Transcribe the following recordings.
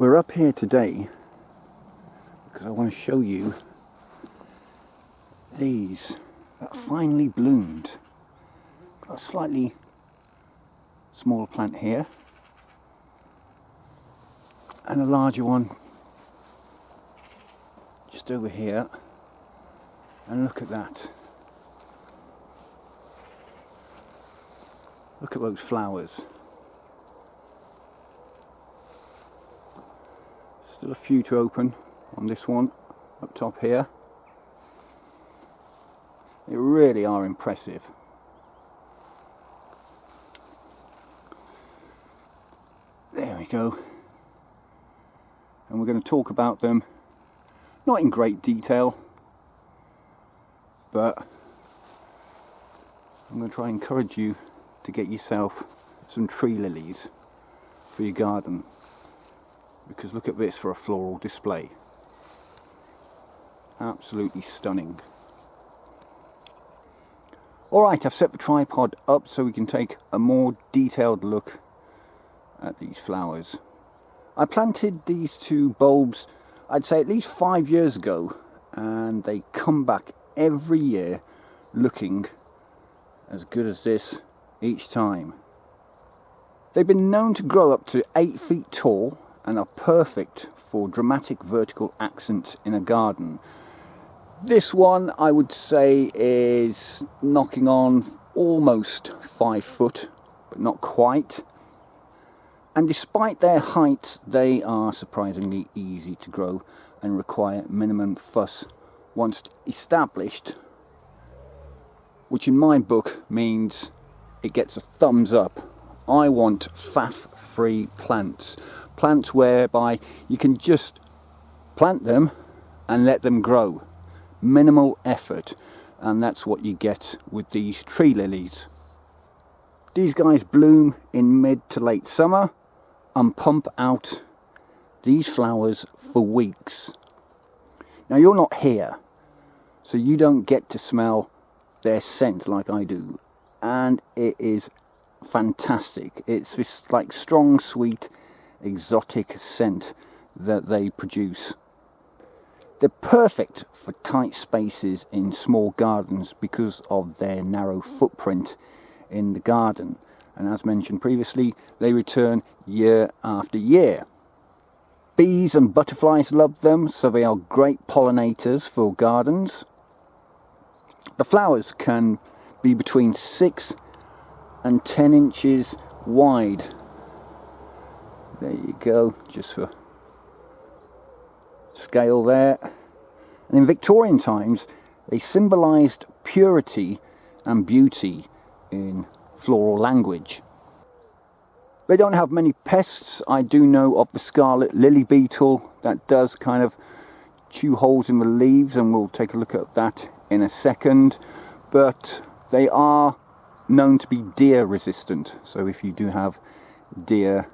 We're up here today because I want to show you these that finally bloomed. Got a slightly smaller plant here and a larger one just over here, and look at that. Look at those flowers. Still a few to open on this one up top here. They really are impressive. There we go. And we're going to talk about them, not in great detail, but I'm going to try and encourage you to get yourself some tree lilies for your garden, because look at this for a floral display. Absolutely stunning. Alright, I've set the tripod up so we can take a more detailed look at these flowers. I planted these two bulbs, I'd say at least 5 years ago, and they come back every year looking as good as this each time. They've been known to grow up to 8 feet tall and are perfect for dramatic vertical accents in a garden. This one I would say is knocking on almost 5 foot, but not quite. And despite their height, they are surprisingly easy to grow and require minimum fuss once established, which in my book means it gets a thumbs up. I want faff-free plants. Plants whereby you can just plant them and let them grow. Minimal effort, and that's what you get with these tree lilies. These guys bloom in mid to late summer and pump out these flowers for weeks. Now you're not here, so you don't get to smell their scent like I do, and it is fantastic. It's this like strong, sweet, exotic scent that they produce. They're perfect for tight spaces in small gardens because of their narrow footprint in the garden, and as mentioned previously, they return year after year. Bees and butterflies love them, so they are great pollinators for gardens. The flowers can be between 6 and 10 inches wide. There you go, just for scale there. And in Victorian times, they symbolised purity and beauty in floral language. They don't have many pests. I do know of the scarlet lily beetle that does kind of chew holes in the leaves, and we'll take a look at that in a second. But they are known to be deer resistant, so if you do have deer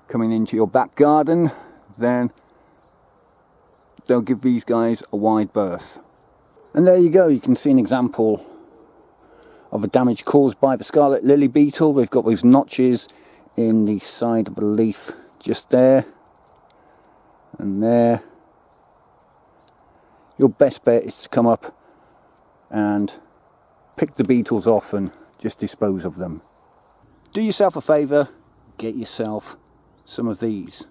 coming into your back garden, then they'll give these guys a wide berth. And there you go, you can see an example of a damage caused by the scarlet lily beetle. They've got those notches in the side of the leaf just there and there. Your best bet is to come up and pick the beetles off and just dispose of them. Do yourself a favour, get yourself some of these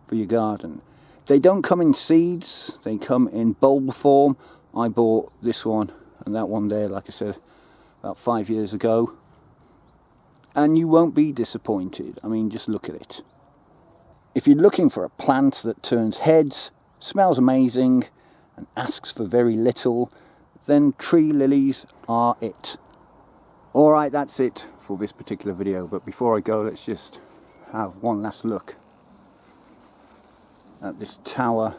for your garden. They don't come in seeds, they come in bulb form. I bought this one and that one there, like I said, about 5 years ago, and you won't be disappointed. I mean, just look at it. If you're looking for a plant that turns heads, smells amazing, and asks for very little, then tree lilies are it. Alright, that's it for this particular video, but before I go, let's just have one last look at this tower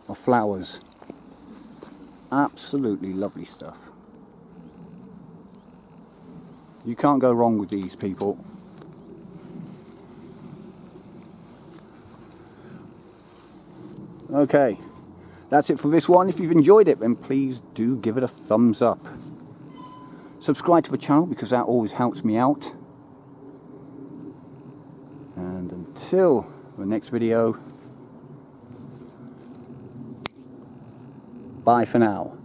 of flowers. Absolutely lovely stuff. You can't go wrong with these, people. Okay, that's it for this one. If you've enjoyed it, then please do give it a thumbs up. Subscribe to the channel because that always helps me out. And until the next video. Bye for now.